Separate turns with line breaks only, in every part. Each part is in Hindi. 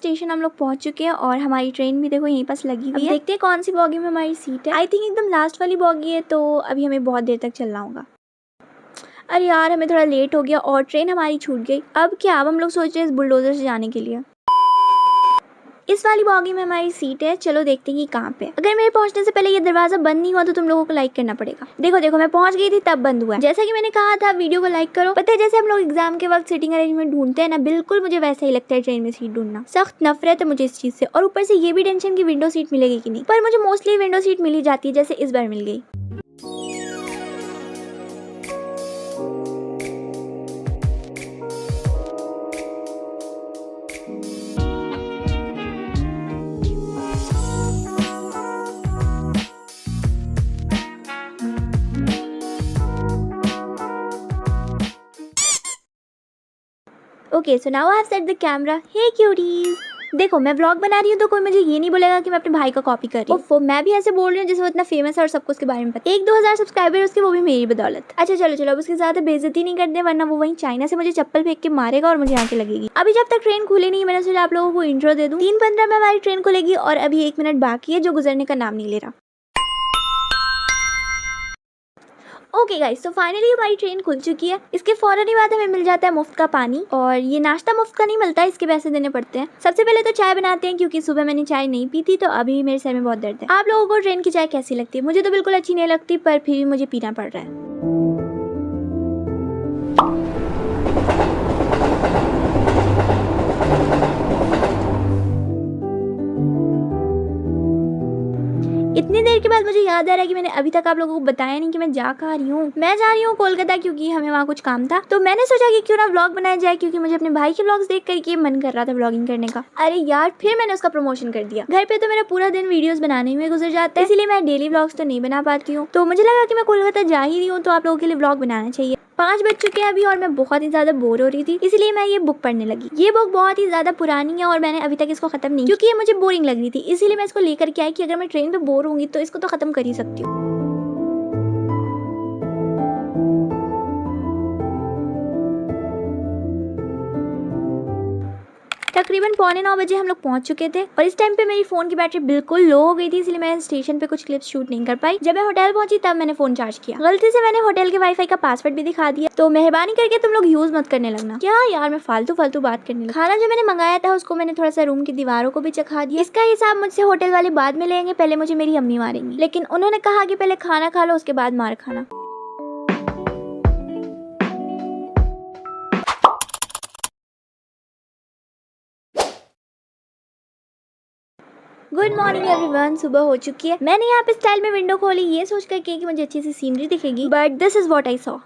स्टेशन हम लोग पहुंच चुके हैं और हमारी ट्रेन भी देखो यहीं पास लगी हुई है। देखते हैं कौन सी बॉगी में हमारी सीट है। आई थिंक एकदम लास्ट वाली बॉगी है, तो अभी हमें बहुत देर तक चलना होगा। अरे यार हमें थोड़ा लेट हो गया और ट्रेन हमारी छूट गई। अब क्या, अब हम लोग सोच रहे हैं इस बुलडोजर से जाने के लिए। इस वाली बॉगी में हमारी सीट है, चलो देखते हैं कि कहाँ पे। अगर मेरे पहुंचने से पहले ये दरवाजा बंद नहीं हुआ तो तुम लोगों को लाइक करना पड़ेगा। देखो देखो मैं पहुंच गई थी तब बंद हुआ है। जैसा कि मैंने कहा था वीडियो को लाइक करो। पता है जैसे हम लोग एग्जाम के वक्त सीटिंग अरेंजमेंट ढूंढते हैं ना, बिल्कुल मुझे वैसा ही लगता है ट्रेन में सीट ढूंढना। सख्त नफरत है मुझे इस चीज से, और ऊपर से ये भी टेंशन की विंडो सीट मिलेगी कि नहीं। पर मुझे मोस्टली विंडो सीट मिल ही जाती है, जैसे इस बार मिल गई। Okay so now I have set the camera. Hey cuties, देखो मैं व्लॉग बना रही हूँ तो कोई मुझे ये नहीं बोलेगा कि मैं अपने भाई का कॉपी कर रही हूँ। मैं भी ऐसे बोल रही हूँ जैसे वो इतना फेमस है और सबको उसके बारे में पता है। 1-2 हज़ार सब्सक्राइबर उसके, वो भी मेरी बदौलत। अच्छा चलो चलो अब उसके साथ बेइज्जती नहीं करते, वरना वो वहीं चाइना से मुझे चप्पल फेंक के मारेगा और मुझे आके लगेगी। अभी जब तक ट्रेन खुली नहीं, मैंने सोचा आप लोगों को इंट्रो दे दूँ। 3:15 में हमारी ट्रेन खुलेगी और अभी 1 मिनट बाकी है जो गुजरने का नाम नहीं ले रहा। ओके गाइस, तो फाइनली हमारी ट्रेन खुल चुकी है। इसके फौरन ही बाद हमें मिल जाता है मुफ्त का पानी, और ये नाश्ता मुफ्त का नहीं मिलता है, इसके पैसे देने पड़ते हैं। सबसे पहले तो चाय बनाते हैं, क्योंकि सुबह मैंने चाय नहीं पी थी तो अभी मेरे सर में बहुत दर्द है। आप लोगों को ट्रेन की चाय कैसी लगती है? मुझे तो बिल्कुल अच्छी नहीं लगती, पर फिर भी मुझे पीना पड़ रहा है। इतनी देर के बाद मुझे याद आ रहा है कि मैंने अभी तक आप लोगों को बताया नहीं कि मैं जा कहाँ रही हूँ। मैं जा रही हूँ कोलकाता, क्योंकि हमें वहाँ कुछ काम था। तो मैंने सोचा कि क्यों ना व्लॉग बनाया जाए, क्योंकि मुझे अपने भाई के व्लॉग्स देख करके मन कर रहा था व्लॉगिंग करने का। अरे यार फिर मैंने उसका प्रमोशन कर दिया। घर पे तो मेरा पूरा दिन वीडियोस बनाने में गुजर जाता है, इसलिए मैं डेली व्लॉग्स तो नहीं बना पाती हूँ। तो मुझे लगा कि मैं कोलकाता जा ही रही हूँ तो आप लोगों के लिए व्लॉग बनाना चाहिए। 5 बज चुके हैं अभी और मैं बहुत ही ज्यादा बोर हो रही थी, इसलिए मैं ये बुक पढ़ने लगी। ये बुक बहुत ही ज्यादा पुरानी है और मैंने अभी तक इसको खत्म नहीं, क्योंकि ये मुझे बोरिंग लग रही थी। इसीलिए मैं इसको लेकर के आई कि अगर मैं ट्रेन पे बोर होंगी तो इसको तो खत्म कर ही सकती हूँ। तकरीबन 8:45 बजे हम लोग पहुंच चुके थे और इस टाइम पे मेरी फोन की बैटरी बिल्कुल लो हो गई थी, इसलिए मैं स्टेशन पे कुछ क्लिप्स शूट नहीं कर पाई। जब मैं होटल पहुंची तब मैंने फोन चार्ज किया। गलती से मैंने होटल के वाईफाई का पासवर्ड भी दिखा दिया, तो मेहरबानी करके तुम लोग यूज मत करने लगना। क्या यार मैं फालतू बात करने लगी। खाना जो मैंने मंगाया था उसको मैंने थोड़ा सा रूम की दीवारों को भी चखा दिया। इसका हिसाब मुझसे होटल वाले बाद में लेंगे, पहले मुझे मेरी अम्मी मारेंगी, लेकिन उन्होंने कहा कि पहले खाना खा लो उसके बाद मार खाना। गुड मॉर्निंग एवरीवन, सुबह हो चुकी है। मैंने यहाँ पे स्टाइल में विंडो खोली ये सोच कर कि मुझे अच्छी सी सीनरी दिखेगी, but this is what I saw.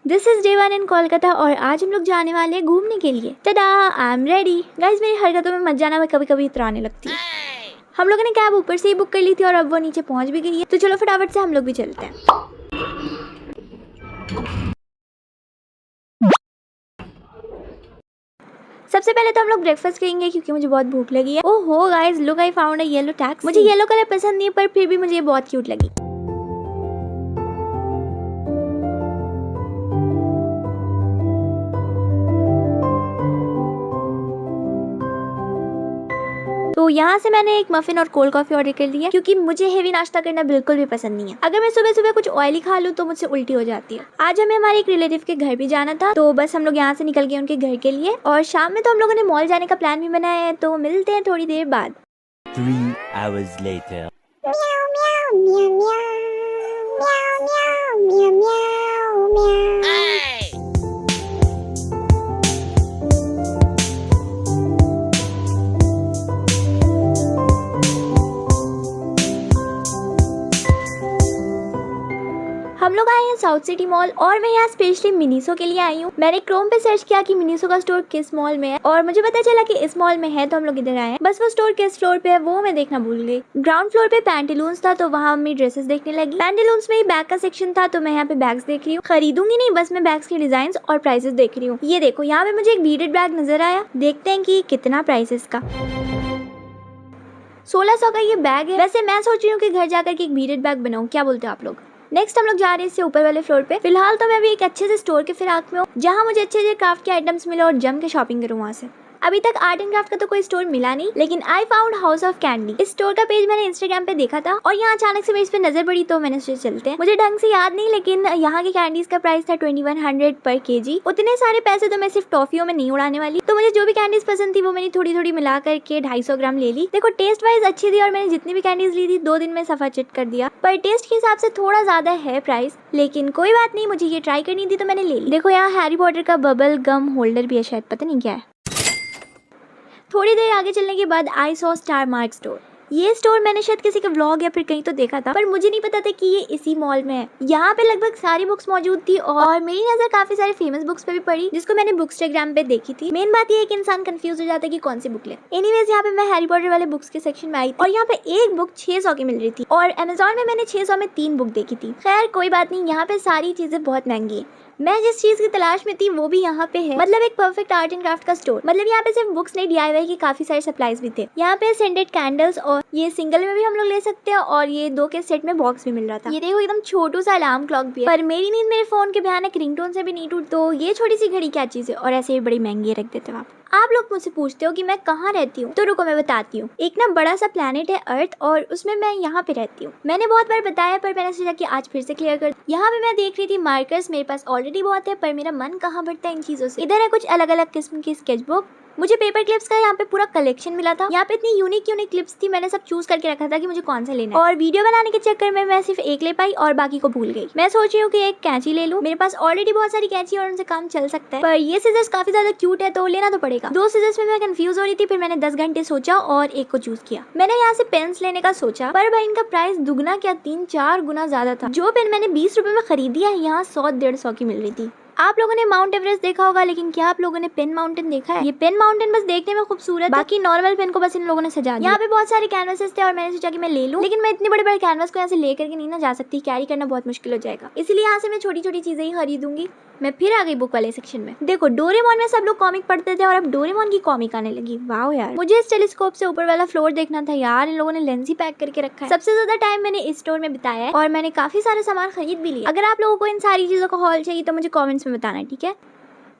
This is day 1 इन कोलकाता और आज हम लोग जाने वाले हैं घूमने के लिए। टडा, आई एम रेडी। गाइस मेरी हरकतों में मत जाना, मैं कभी कभी इतराने लगती है। हम लोगों ने कैब ऊपर से ही बुक कर ली थी और अब वो नीचे पहुंच भी गई है, तो चलो फटाफट से हम लोग भी चलते हैं। सबसे पहले तो हम लोग ब्रेकफास्ट करेंगे क्योंकि मुझे बहुत भूख लगी है। ओहो guys look, I found a yellow taxi. मुझे येलो कलर पसंद नहीं है, पर फिर भी मुझे ये बहुत क्यूट लगी। तो यहाँ से मैंने एक मफिन और कोल्ड कॉफी ऑर्डर कर लिया, क्योंकि मुझे हेवी नाश्ता करना बिल्कुल भी पसंद नहीं है। अगर मैं सुबह सुबह कुछ ऑयली खा लूँ तो मुझसे उल्टी हो जाती है। आज हमें हमारे एक रिलेटिव के घर भी जाना था, तो बस हम लोग यहाँ से निकल गए उनके घर के लिए, और शाम में तो हम लोगों ने मॉल जाने का प्लान भी बनाया है। तो मिलते हैं थोड़ी देर बाद।
3 hours later.
हम लोग आए हैं साउथ सिटी मॉल और मैं यहाँ स्पेशली मिनीसो के लिए आई हूँ। मैंने क्रोम पे सर्च किया कि मिनीसो का स्टोर किस मॉल में है और मुझे पता चला कि इस मॉल में है, तो हम लोग इधर आए हैं। बस वो स्टोर किस फ्लोर पे है वो मैं देखना भूल गई। ग्राउंड फ्लोर पे पैंटालून्स था तो वहाँ मम्मी ड्रेसेस देखने लगी। पैंटालून्स में ही बैग का सेक्शन था तो मैं यहाँ पे बैग्स देख रही हूँ। खरीदूंगी नहीं, बस मैं बैग्स के डिजाइन और प्राइसेस देख रही हूँ। ये देखो यहाँ पे मुझे एक बीडेड बैग नजर आया, देखते हैं कि कितना प्राइस इसका। 1600 का ये बैग है। वैसे मैं सोच रही हूँ कि घर जाकर के एक बीडेड बैग बनाऊं, क्या बोलते हो आप लोग? नेक्स्ट हम लोग जा रहे हैं इससे ऊपर वाले फ्लोर पे। फिलहाल तो मैं अभी एक अच्छे से स्टोर के फिराक में हूँ जहाँ मुझे अच्छे क्राफ्ट के आइटम्स मिले और जम के शॉपिंग करूँ वहाँ से। अभी तक आर्ट एंड क्राफ्ट का तो कोई स्टोर मिला नहीं, लेकिन I found house of candy. इस स्टोर का पेज मैंने इंस्टाग्राम पे देखा था और यहाँ अचानक से मेरी इस पे नजर पड़ी तो मैंने सोचा चलते हैं। मुझे ढंग से याद नहीं, लेकिन यहाँ की कैंडीज का प्राइस था 2100 पर केजी। उतने सारे पैसे तो मैं सिर्फ टॉफियों में नहीं उड़ाने वाली, तो मुझे जो भी कैंडीज पसंद थी वो मैंने थोड़ी थोड़ी मिला करके 250 ग्राम ले ली। देखो टेस्ट वाइज अच्छी थी और मैंने जितनी भी कैंडीज ली थी 2 दिन में सफा चिट कर दिया। पर टेस्ट के हिसाब से थोड़ा ज्यादा है प्राइस, लेकिन कोई बात नहीं, मुझे ये ट्राई करनी थी तो मैंने ले ली। देखो यहाँ हैरी पॉटर का बबल गम होल्डर भी है, शायद पता नहीं क्या है। थोड़ी देर आगे चलने के बाद I saw star mark store. ये स्टोर मैंने शायद किसी का व्लॉग या फिर कहीं तो देखा था, पर मुझे नहीं पता था कि ये इसी मॉल में है। यहाँ पे लगभग सारी बुक्स मौजूद थी और मेरी नजर काफी सारे फेमस बुक्स पे भी पड़ी जिसको मैंने बुकस्टाग्राम पे देखी थी। मेन बात ये है कि इंसान कंफ्यूज हो जाता है कि कौन सी बुक ले। एनीवेज यहाँ पे मैं हैरी पॉटर वाले बुक्स के सेक्शन में आई और यहाँ पे एक बुक 600 की मिल रही थी और अमेजोन में मैंने 600 में 3 बुक देखी थी। खैर कोई बात नहीं, यहाँ पे सारी चीजें बहुत महंगी है। मैं जिस चीज की तलाश में थी वो भी यहाँ पे है, मतलब एक परफेक्ट आर्ट एंड क्राफ्ट का स्टोर। मतलब यहाँ पे सिर्फ बुक्स नहीं, DIY की काफी सारे सप्लाईज भी थे। यहाँ पे सेंटेड कैंडल्स और ये सिंगल में भी हम लोग ले सकते हैं और ये 2 के सेट में बॉक्स भी मिल रहा था। ये देखो एकदम छोटू सा अलार्म क्लॉक भी है, पर मेरी नींद मेरे फोन के भयानक रिंगटोन से भी नहीं टूट, तो ये छोटी सी घड़ी क्या चीज है और ऐसे भी बड़ी महंगी रख देते हो आप लोग मुझसे पूछते हो कि मैं कहाँ रहती हूँ, तो रुको मैं बताती हूँ। एक ना बड़ा सा प्लेनेट है अर्थ और उसमें मैं यहाँ पे रहती हूँ। मैंने बहुत बार बताया पर मैंने सोचा कि आज फिर से क्लियर कर। यहाँ पे मैं देख रही थी मार्कर्स, मेरे पास ऑलरेडी बहुत है पर मेरा मन कहाँ बढ़ता है इन चीजों से। इधर है कुछ अलग अलग किस्म की स्केचबुक। मुझे पेपर क्लिप्स का यहाँ पे पूरा कलेक्शन मिला था। यहाँ पे इतनी यूनिक क्लिप्स थी, मैंने सब चूज करके रखा था कि मुझे कौन सा लेना है। और वीडियो बनाने के चक्कर में मैं सिर्फ एक ले पाई और बाकी को भूल गई। मैं सोच रही हूँ कि एक कैंची ले लूँ। मेरे पास ऑलरेडी बहुत सारी कैंची और उनसे काम चल सकता है, पर ये सीजर्स काफी ज्यादा क्यूट है तो लेना तो पड़ेगा। 2 सीजर्स में मैं कंफ्यूज हो रही थी, फिर मैंने 10 घंटे सोचा और एक को चूज किया। मैंने यहाँ से पेन्स लेने का सोचा, पर भाई इनका प्राइस दुगना क्या 3-4 गुना ज्यादा था। जो पेन मैंने 20 रुपए में खरीदी है यहाँ 100-150 की मिल रही थी। आप लोगों ने माउंट एवरेस्ट देखा होगा, लेकिन क्या आप लोगों ने पेन माउंटेन देखा है? ये पेन माउंटेन बस देखने में खूबसूरत, बाकी नॉर्मल पेन को बस इन लोगों ने सजा दिया। यहाँ पे बहुत सारे कैनवासेस थे और मैंने सोचा कि मैं ले लूं, लेकिन मैं इतने बड़े बड़े कैनवास को यहाँ से लेकर के नहीं ना जा सकती, कैरी करना बहुत मुश्किल हो जाएगा। इसलिए यहाँ से मैं छोटी छोटी चीजें ही खरीदूंगी। मैं फिर आ गई बुक वाले सेक्शन में। देखो डोरेमोन में सब लोग कॉमिक पढ़ते थे और अब डोरेमोन की कॉमिक आने लगी। वाओ यार, मुझे इस टेलीस्कोप से ऊपर वाला फ्लोर देखना था यार। इन लोगों ने लेंस ही पैक करके रखा है। सबसे ज्यादा टाइम मैंने इस स्टोर में बिताया है और मैंने काफी सारे सामान खरीद भी लिया। अगर आप लोगों को इन सारी चीजों का हॉल चाहिए तो मुझे कॉमेंट्स में बताना, ठीक है?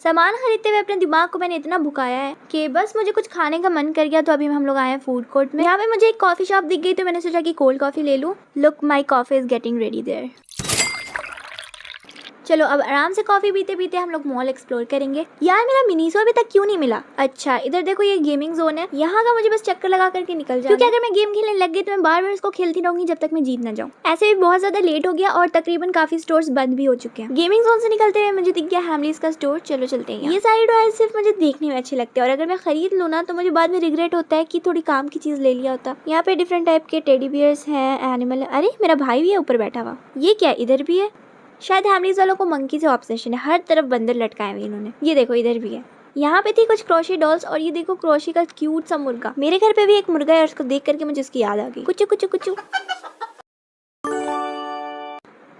सामान खरीदते हुए अपने दिमाग को मैंने इतना भुकाया है कि बस मुझे कुछ खाने का मन कर गया, तो अभी हम लोग आए हैं फूड कोर्ट में। यहाँ पे मुझे एक कॉफी शॉप दिख गई तो मैंने सोचा कि कोल्ड कॉफी ले लूं। Look, my coffee is getting ready there. चलो अब आराम से कॉफी पीते पीते हम लोग मॉल एक्सप्लोर करेंगे। यार मेरा मिनीसो अभी तक क्यों नहीं मिला? अच्छा इधर देखो ये गेमिंग जोन है, यहाँ का मुझे बस चक्कर लगा करके निकल जाए, क्योंकि अगर मैं गेम खेलने लग गई तो मैं बार बार इसको खेलती रहूंगी जब तक मैं जीत ना जाऊँ। ऐसे भी बहुत ज्यादा लेट हो गया और तकरीबन काफी स्टोर्स बंद भी हो चुके हैं। गेमिंग जोन से निकलते हुए मुझे दिख गया हैमलीज का स्टोर। चलो चलते हैं। ये सारी टॉयज सिर्फ मुझे देखने में अच्छे लगते हैं और अगर मैं खरीद लूँ ना तो मुझे बाद में रिग्रेट होता है कि थोड़ी काम की चीज ले लिया होता। यहाँ पे डिफरेंट टाइप के टेडी बियर्स हैं, एनिमल। अरे मेरा भाई भी है ऊपर बैठा हुआ। ये क्या इधर भी है? शायद हैमलीज वालों को मंकी से ऑब्सेशन है, हर तरफ बंदर लटकाए हुए इन्होंने। ये देखो इधर भी है। यहाँ पे थी कुछ क्रोशे डॉल्स और ये देखो क्रोशे का क्यूट सा मुर्गा। मेरे घर पे भी एक मुर्गा है और उसको देख करके मुझे उसकी याद आ गई। कुचू कुचू कुचू।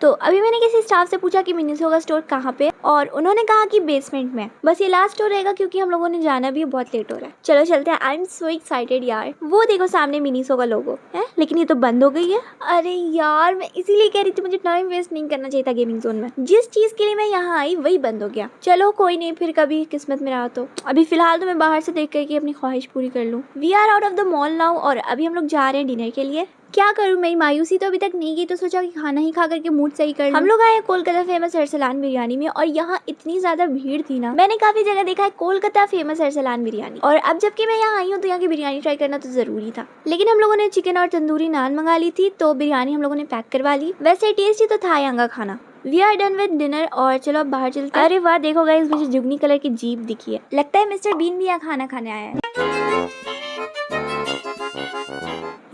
तो अभी मैंने किसी स्टाफ से पूछा कि मिनीसो का स्टोर कहाँ पे, और उन्होंने कहा कि बेसमेंट में। बस ये लास्ट स्टोर रहेगा क्योंकि हम लोगों ने जाना भी बहुत लेट हो रहा है। चलो चलते हैं। आई एम सो एक्साइटेड यार। वो देखो सामने मिनीसो का लोगो है, लेकिन ये तो बंद हो गई है। अरे यार मैं इसीलिए कह रही थी मुझे टाइम वेस्ट नहीं करना चाहिए था गेमिंग जोन में। जिस चीज के लिए मैं यहाँ आई वही बंद हो गया। चलो कोई नहीं, फिर कभी किस्मत में रहा तो। अभी फिलहाल तो मैं बाहर से देख करके अपनी ख्वाहिश पूरी कर लूँ। We are out of the mall now और अभी हम लोग जा रहे हैं डिनर के लिए। क्या करूँ, मेरी मायूसी तो अभी तक नहीं गई, तो सोचा कि खाना ही खा करके मूड सही कर लूं। हम लोग आए कोलकाता फेमस अरसलान बिरयानी में और यहाँ इतनी ज्यादा भीड़ थी ना। मैंने काफी जगह देखा है कोलकाता फेमस अरसलान बिरयानी, और अब जबकि मैं यहाँ आई हूँ तो यहाँ की बिरयानी ट्राई करना तो जरूरी था। लेकिन हम लोगों ने चिकन और तंदूरी नान मंगा ली थी, तो बिरयानी हम लोगों ने पैक करवा ली। वैसे टेस्टी तो था यहाँ का खाना। We are done with dinner और चलो अब बाहर चलते हैं। अरे वाह देखो गाइस, मुझे जुगनी कलर की जीप दिखी है। लगता है मिस्टर बीन भी यहाँ खाना खाने आया है।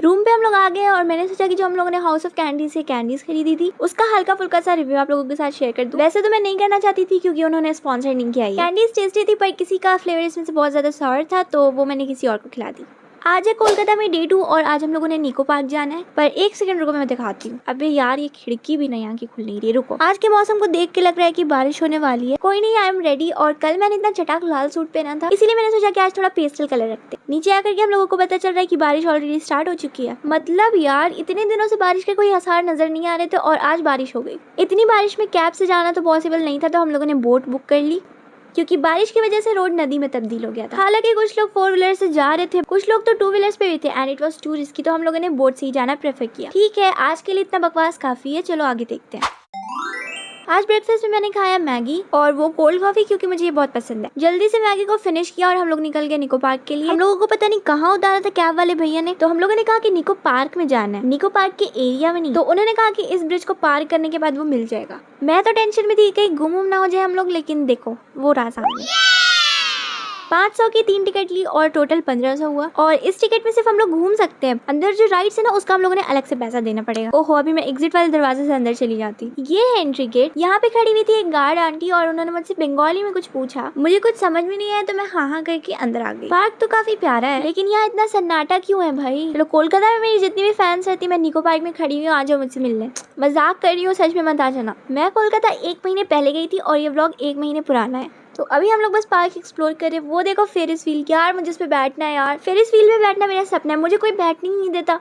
रूम पे हम लोग लोग आ गए हैं और मैंने सोचा कि जो हम लोगों ने हाउस ऑफ कैंडी से कैंडीज खरीदी थी उसका हल्का फुल्का सा रिव्यू आप लोगों के साथ शेयर कर दूं। वैसे तो मैं नहीं करना चाहती थी क्योंकि उन्होंने स्पॉन्सर नहीं किया। कैंडीज टेस्टी थी पर किसी का फ्लेवर इसमें से बहुत ज्यादा सॉर था तो वो मैंने किसी और को खिला दी। आज है कोलकाता में डे 2 और आज हम लोगों ने निको पार्क जाना है। पर एक सेकंड रुको, मैं दिखाती हूँ। अबे यार ये खिड़की भी नहीं यहाँ की खुल नहीं रही है, रुको। आज के मौसम को देख के लग रहा है कि बारिश होने वाली है। कोई नहीं, आई एम रेडी। और कल मैंने इतना चटाक लाल सूट पहना था इसीलिए मैंने सोचा कि आज थोड़ा पेस्टल कलर रखते। नीचे आकर के हम लोगों को पता चल रहा है कि बारिश ऑलरेडी स्टार्ट हो चुकी है। मतलब यार इतने दिनों से बारिश के कोई आसार नजर नहीं आ रहे थे और आज बारिश हो गई। इतनी बारिश में कैब से जाना तो पॉसिबल नहीं था तो हम लोगों ने बोट बुक कर ली क्योंकि बारिश की वजह से रोड नदी में तब्दील हो गया था। हालांकि कुछ लोग 4 व्हीलर से जा रहे थे, कुछ लोग तो 2 व्हीलर्स पे भी थे and it was to risky, तो हम लोगों ने बोट से ही जाना प्रेफर किया। ठीक है, आज के लिए इतना बकवास काफी है, चलो आगे देखते हैं। आज ब्रेकफास्ट में मैंने खाया मैगी और वो कोल्ड कॉफी क्योंकि मुझे ये बहुत पसंद है। जल्दी से मैगी को फिनिश किया और हम लोग निकल गए निको पार्क के लिए। हम लोगों को पता नहीं कहाँ उतारा था कैब वाले भैया ने, तो हम लोगों ने कहा कि निको पार्क में जाना है, निको पार्क के एरिया में नहीं। तो उन्होंने कहा कि इस ब्रिज को पार करने के बाद वो मिल जाएगा। मैं तो टेंशन में थी कहीं गुम ना हो जाए हम लोग, लेकिन देखो वो रहा सामने। 500 की 3 टिकट ली और टोटल 1500 हुआ। और इस टिकट में सिर्फ हम लोग घूम सकते हैं, अंदर जो राइड्स है ना उसका हम लोगों ने अलग से पैसा देना पड़ेगा। ओहो, अभी मैं एग्जिट वाले दरवाजे से अंदर चली जाती। ये है एंट्री गेट। यहाँ पे खड़ी हुई थी एक गार्ड आंटी और उन्होंने मुझसे बंगाली में कुछ पूछा, मुझे कुछ समझ में नहीं आया तो मैं हाँ करके अंदर आ गई। पार्क तो काफी प्यारा है लेकिन यहाँ इतना सन्नाटा क्यों है भाई। चलो, कोलकाता में मेरी जितनी भी फैंस रहती, मैं निको पार्क में खड़ी हुई हूँ, आ जाओ मुझसे मिलने। मजाक कर रही हूँ, सच में मत आ जाना। मैं कोलकाता 1 महीने पहले गई थी और ये व्लॉग 1 महीने पुराना है। तो अभी हम लोग बस पार्क एक्सप्लोर कर रहे हैं। वो देखो फेरिस व्हील, यार मुझे उस पे बैठना है यार। फेरिस व्हील में बैठना मेरा सपना है, मुझे कोई बैठने ही नहीं देता।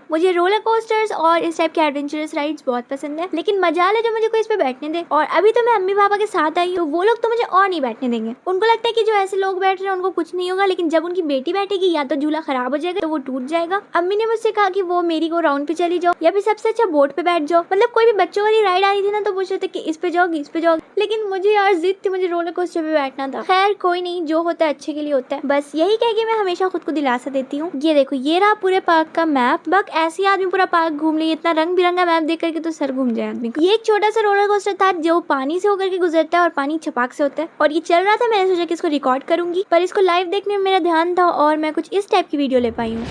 मुझे रोलर कोस्टर्स और इस टाइप के एडवेंचरस राइड्स बहुत पसंद है, लेकिन मजा ले जो मुझे कोई इस पे बैठने दे। और अभी तो मैं अम्मी पापा के साथ आई हूँ, वो लोग तो मुझे और नहीं बैठने देंगे। उनको लगता है कि जो ऐसे लोग बैठ रहे हैं उनको कुछ नहीं होगा, लेकिन जब उनकी बेटी बैठेगी या तो झूला खराब हो जाएगा तो वो टूट जाएगा। अम्मी ने मुझसे कहा कि वो मेरी को राउंड पे चली जाओ या फिर सबसे अच्छा बोट पे बैठ जाओ। मतलब कोई भी बच्चों वाली राइड आ रही थी ना तो पूछ रहे थे कि इस पे जाओगी, इस पे जाओगी, लेकिन मुझे यार जिद थी, मुझे रोलर कोस्टर पे बैठना था। खैर कोई नहीं, जो होता है अच्छे के लिए होता है। बस यही कह के मैं हमेशा खुद को दिलासा देती हूँ। ये देखो, ये रहा पूरे पार्क का मैप। बस ऐसे आदमी पूरा पार्क घूम ले, इतना रंग बिरंगा मैप देख करके तो सर घूम जाए आदमी का। ये एक छोटा सा रोलर कोस्टर था जो पानी से होकर के गुजरता है और पानी छपाक से होता है और ये चल रहा था। मैंने सोचा कि इसको रिकॉर्ड करूंगी, पर इसको लाइव देखने में मेरा ध्यान था और मैं कुछ इस टाइप की वीडियो ले पाई हूँ।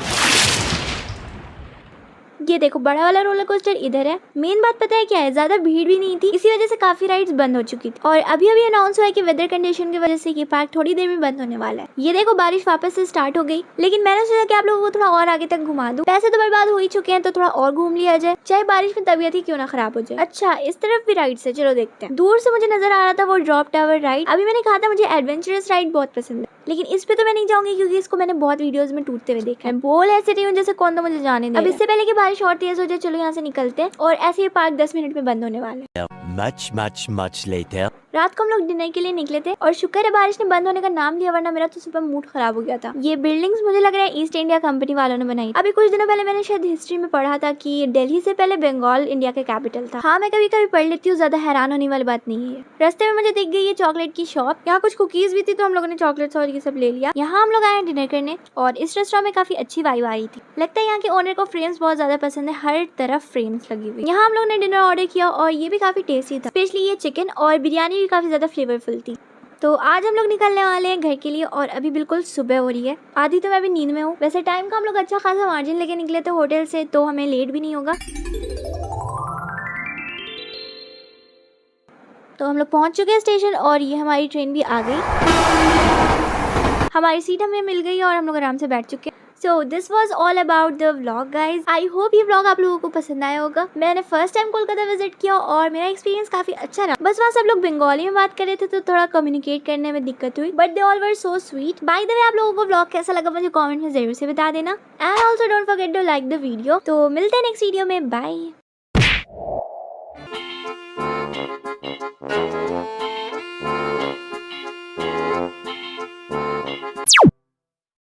ये देखो, बड़ा वाला रोलर कोस्टर इधर है। मेन बात पता है क्या है, ज्यादा भीड़ भी नहीं थी, इसी वजह से काफी राइड्स बंद हो चुकी थी। और अभी अभी अनाउंस हुआ है कि वेदर कंडीशन की वजह से ये पार्क थोड़ी देर में बंद होने वाला है। ये देखो, बारिश वापस से स्टार्ट हो गई, लेकिन मैंने सोचा कि आप लोगों को थोड़ा और आगे तक घुमा दूं। पैसे तो बर्बाद हो ही चुके हैं तो थोड़ा और घूम लिया जाए, चाहे बारिश में तबीयत ही क्यों ना खराब हो जाए। अच्छा, इस तरफ भी राइड्स है, चलो देखते हैं। दूर से मुझे नजर आ रहा था वो ड्रॉप टावर राइड। अभी मैंने कहा था मुझे एडवेंचरस राइड बहुत पसंद है, लेकिन इस पे तो मैं नहीं जाऊंगी क्योंकि इसको मैंने बहुत वीडियोस में टूटते हुए देखा है। बोल ऐसे रही हूँ जैसे कौन तो मुझे जाने दे। अब इससे पहले कि बारिश और तेज हो जाए, चलो यहाँ से निकलते हैं। और ऐसे ये पार्क 10 मिनट में बंद होने वाला है।
Much later.
रात को हम लोग डिनर के लिए निकले थे और शुक्र है बारिश ने बंद होने का नाम लिया, वरना मेरा तो सुबह मूड खराब हो गया था। ये बिल्डिंग्स मुझे लग रहा है ईस्ट इंडिया कंपनी वालों ने बनाई। अभी कुछ दिनों पहले मैंने शायद हिस्ट्री में पढ़ा था कि दिल्ली से पहले बंगाल इंडिया का कैपिटल था। हाँ, मैं कभी कभी पढ़ लेती हूँ, ज्यादा हैरान होने वाली बात नहीं है। रास्ते में मुझे दिख गई ये चॉकलेट की शॉप, यहाँ कुछ कुकीज भी थी तो हम लोगों ने चॉकलेट्स और ये सब ले लिया। यहाँ हम लोग आए डिनर करने और इस रेस्टोरेंट में काफी अच्छी वाइब आ रही थी। लगता है यहाँ के ओनर को फ्रेम्स बहुत ज्यादा पसंद है, हर तरफ फ्रेम्स लगी हुई। यहाँ हम लोग ने डिनर ऑर्डर किया और ये भी काफी टेस्टी था, स्पेशली ये चिकन, और बिरयानी भी काफी ज्यादा फ्लेवरफुल थी। तो आज हम लोग निकलने वाले हैं घर के लिए और अभी बिल्कुल सुबह हो रही है। आधी तो मैं अभी नींद में हूँ। वैसे टाइम का हम लोग अच्छा खासा मार्जिन लेके निकले थे होटल से, तो हमें लेट भी नहीं होगा। तो हम लोग पहुंच चुके हैं स्टेशन और ये हमारी ट्रेन भी आ गई। हमारी सीट हमें मिल गई और हम लोग आराम से बैठ चुके हैं। So this was all about the vlog guys. I hope ये vlog आप लोगों को पसंद आया होगा। मैंने फर्स्ट टाइम कोलकाता विजिट किया और मेरा एक्सपीरियंस काफी अच्छा रहा। बस वहाँ सब लोग बंगाली में बात कर रहे थे तो थोड़ा कम्युनिकेट करने में दिक्कत हुई, but they all were so sweet. By the way, आप लोगों को vlog कैसा लगा मुझे कमेंट में जरूर से बता देना। And also don't forget to like the video. तो मिलते हैं नेक्स्ट वीडियो में, बाय।